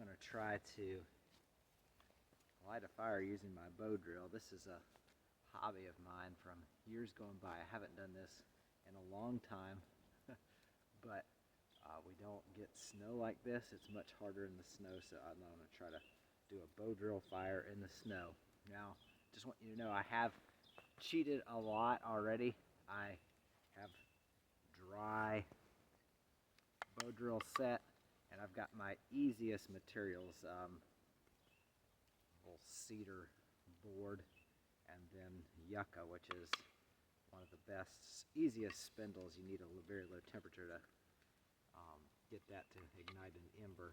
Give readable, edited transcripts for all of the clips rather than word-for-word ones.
going to try to light a fire using my Bowdrill. This is a hobby of mine from years going by. I haven't done this in a long time, but we don't get snow like this. It's much harder in the snow, so I'm going to try to do a Bowdrill fire in the snow. Now, just want you to know I have cheated a lot already. I have dry Bowdrill set, and I've got my easiest materials, little cedar board, and then yucca, which is one of the best, easiest spindles. You need a very low temperature to get that to ignite an ember.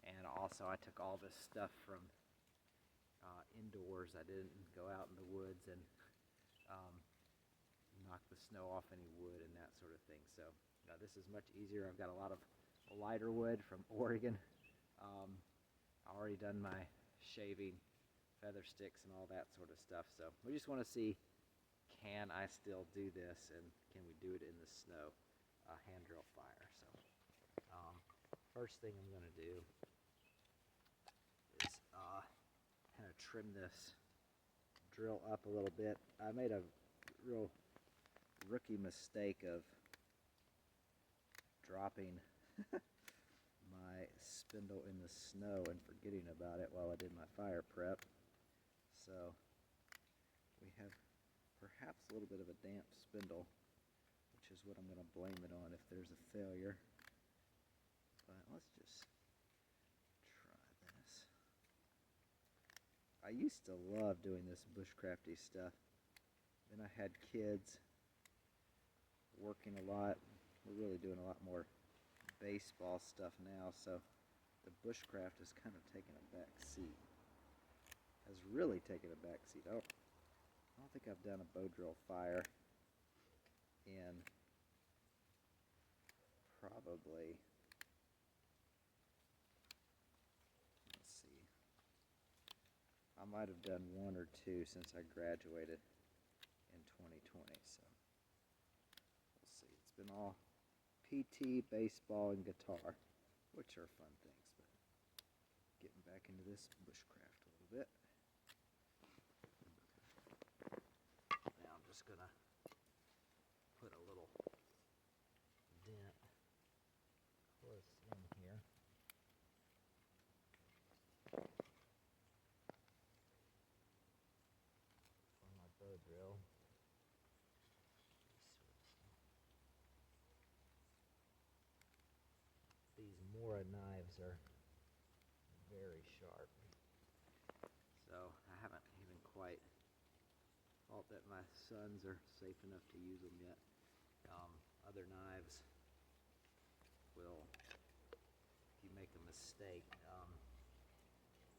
And also I took all this stuff from indoors. I didn't go out in the woods and knock the snow off any wood and that sort of thing. So this is much easier. I've got a lot of lighter wood from Oregon. I've already done my shaving, feather sticks, and all that sort of stuff. So we just want to see, can I still do this, and can we do it in the snow, hand drill fire. So first thing I'm going to do is kind of trim this drill up a little bit. I made a real rookie mistake of dropping my spindle in the snow and forgetting about it while I did my fire prep. So we have perhaps a little bit of a damp spindle, which is what I'm going to blame it on if there's a failure. But let's just try this. I used to love doing this bushcrafty stuff. Then I had kids, working a lot. We're really doing a lot more baseball stuff now, so the bushcraft has kind of taken a back seat. Has really taken a back seat. I don't think I've done a Bowdrill fire in probably, let's see, I might have done one or two since I graduated in 2020. So we'll see. It's been all PT, baseball, and guitar, which are fun things, but getting back into this bushcraft a little bit. Now I'm just gonna put a little dent close in here. For my Bowdrill. These Mora knives are very sharp. So I haven't even quite thought that my sons are safe enough to use them yet. Other knives will, if you make a mistake,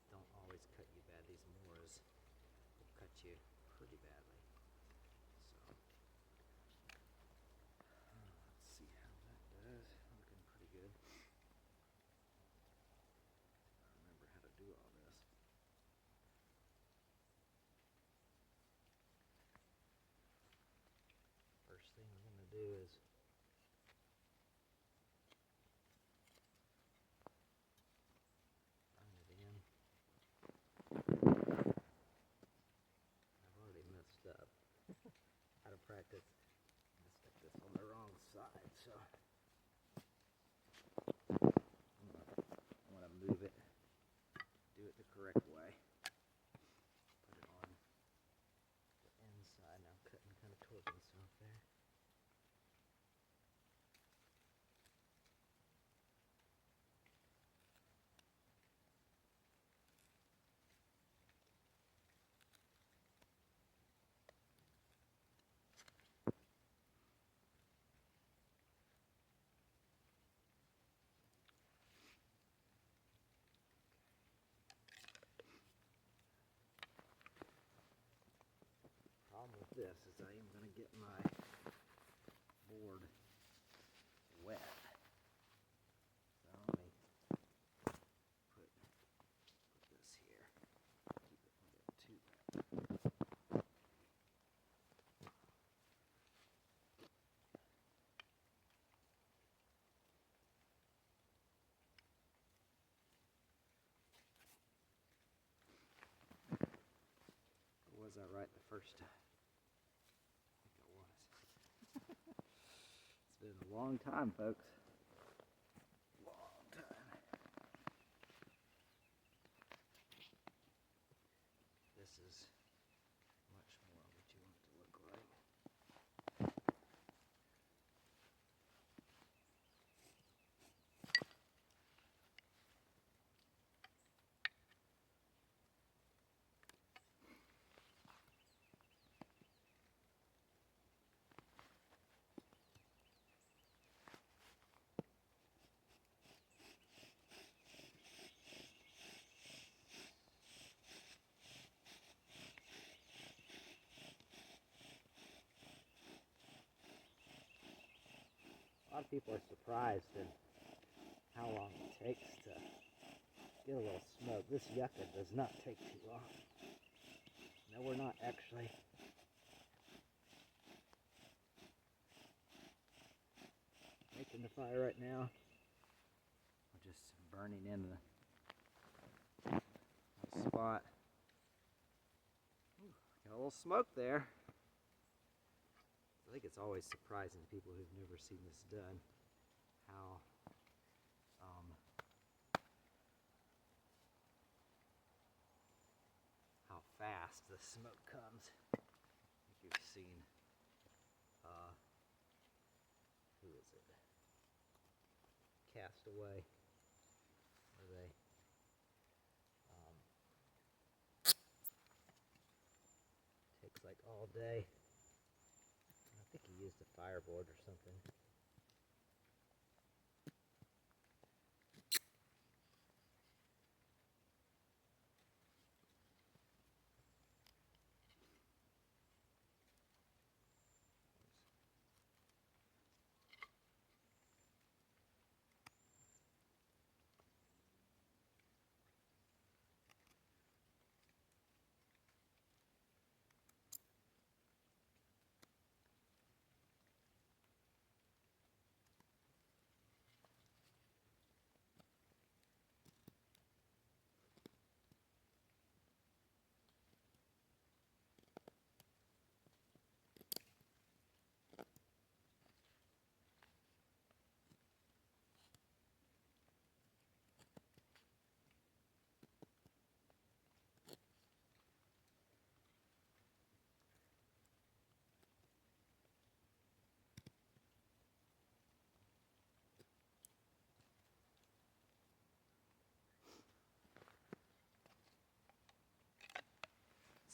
don't always cut you bad. These Moras will cut you pretty badly. So let's see how that does. Looking pretty good. Remember how to do all this. First thing I'm going to do is run it in. I've already messed up. Out of practice, I stuck this on the wrong side, so I want to move it, do it the correct way. Put it on the inside. Now I'm cutting kind of toward myself there. Problem with this is I am going to get my board wet. So let me put this here. Keep it from getting too wet. Was I right the first time? I think I was. It's been a long time, folks. Long time. This is much more what you want it to look like. A lot of people are surprised at how long it takes to get a little smoke. This yucca does not take too long. No, we're not actually. Making the fire right now. We're just burning in the spot. Ooh, got a little smoke there. I think it's always surprising to people who've never seen this done how fast the smoke comes. I think you've seen who is it? Castaway, where they takes like all day. I think he used a fireboard or something.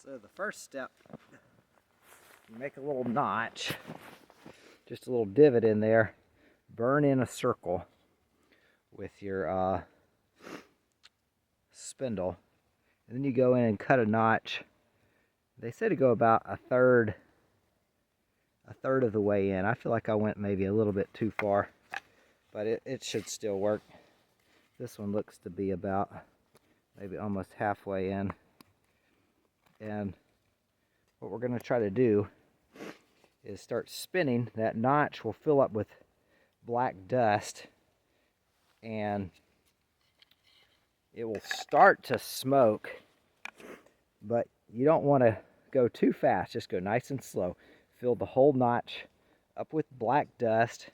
So the first step, you make a little notch, just a little divot in there, burn in a circle with your spindle, and then you go in and cut a notch. They say to go about a third of the way in. I feel like I went maybe a little bit too far, but it should still work. This one looks to be about maybe almost halfway in. And what we're going to try to do is start spinning. That notch will fill up with black dust, and it will start to smoke, but you don't want to go too fast. Just go nice and slow. Fill the whole notch up with black dust,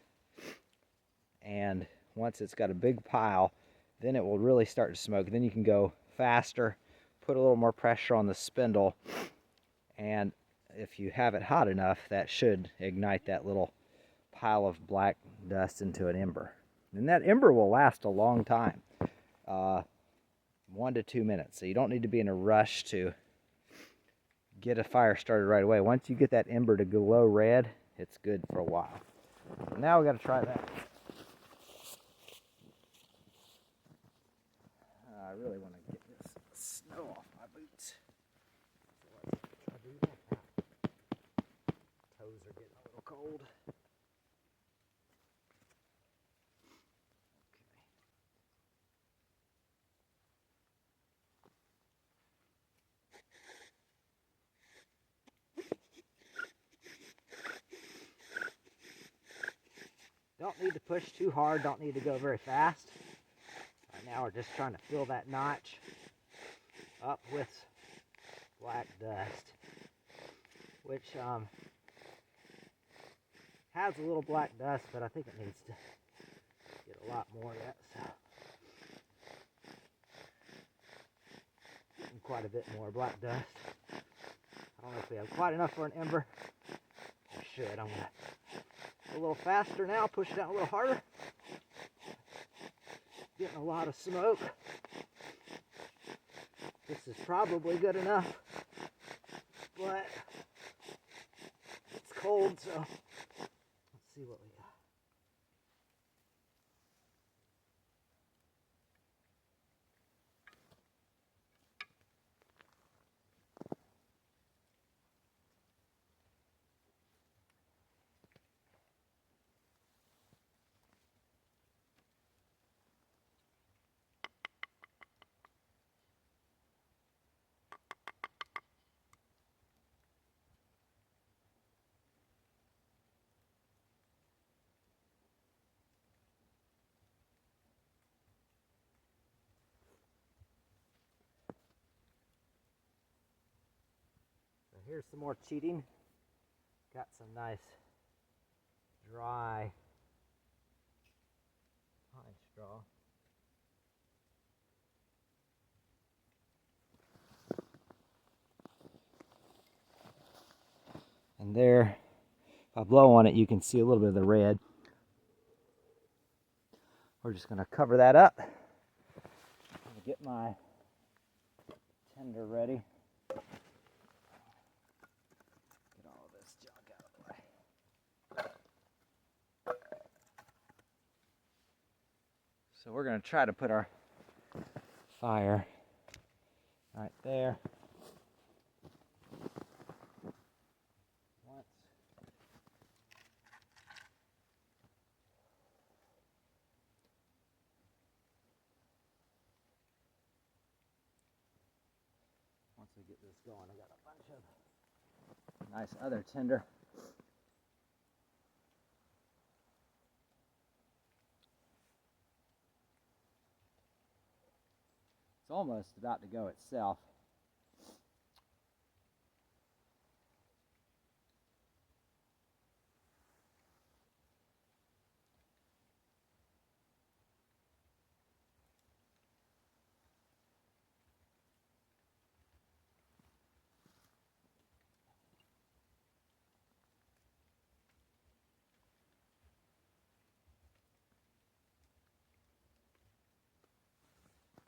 and once it's got a big pile, then it will really start to smoke. Then you can go faster, put a little more pressure on the spindle, and if you have it hot enough, that should ignite that little pile of black dust into an ember. And that ember will last a long time, 1 to 2 minutes. So you don't need to be in a rush to get a fire started right away. Once you get that ember to glow red, it's good for a while. So now we got to try that. I really want to get this snow off my boots. So let's try to do that. Toes are getting a little cold. Don't need to push too hard, don't need to go very fast. Right now we're just trying to fill that notch up with black dust. which has a little black dust, but I think it needs to get a lot more yet. So getting quite a bit more black dust. I don't know if we have quite enough for an ember. I should. I'm gonna go a little faster now, push it out a little harder. Getting a lot of smoke. This is probably good enough, but it's cold, so let's see what we got. So here's some more cheating. Got some nice dry pine straw. And there, if I blow on it, you can see a little bit of the red. We're just going to cover that up. I'm going to get my tinder ready. Get all of this junk out of the way. So we're going to try to put our fire right there. Once we get this going, I got a bunch of nice other tinder. It's almost about to go itself.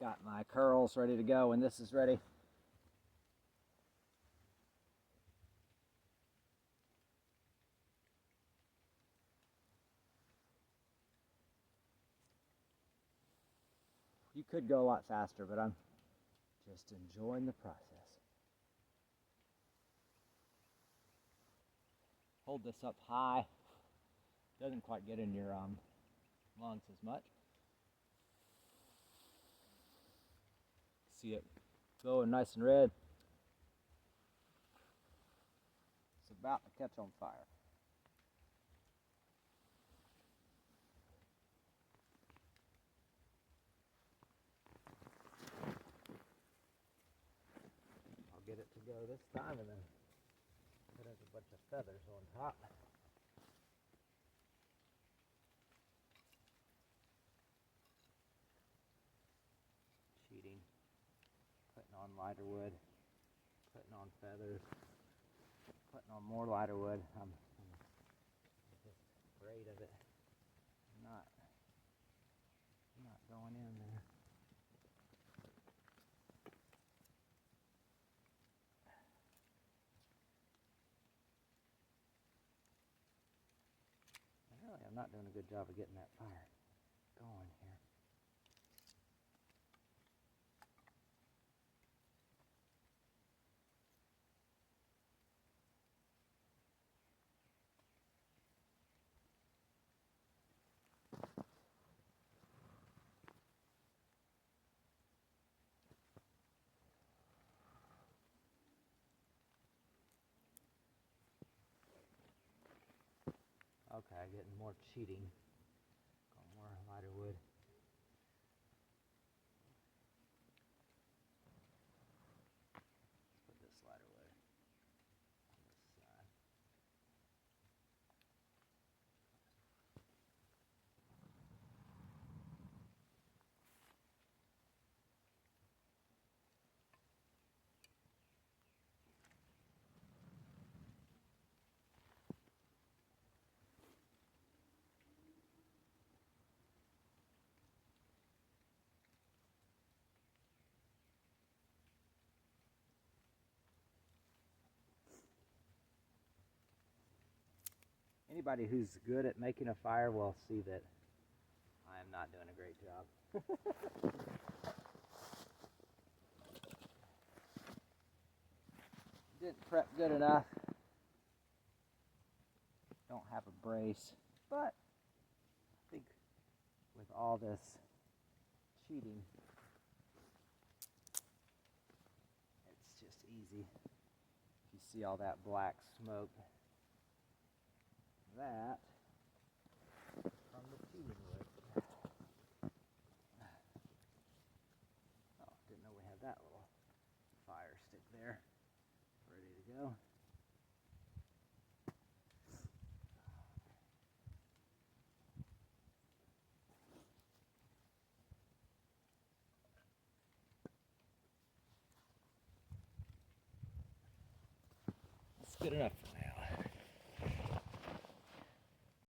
Got my curls ready to go when this is ready. You could go a lot faster, but I'm just enjoying the process. Hold this up high. Doesn't quite get in your lungs as much. See it glowing nice and red. It's about to catch on fire. I'll get it to go this time and then put a bunch of feathers on top. Cheating. Putting on lighter wood. Putting on feathers. Putting on more lighter wood. I'm just afraid of it not going in there. Really, I'm not doing a good job of getting that fire going here. Okay, getting more cheating. Got more lighter wood. Let's put this lighter wood on this side. Anybody who's good at making a fire will see that I am not doing a great job. Didn't prep good enough. Don't have a brace, but I think with all this cheating, it's just easy. You see all that black smoke. That from the cheating wood. Oh, didn't know we had that little fire stick there. Ready to go. That's good enough for now.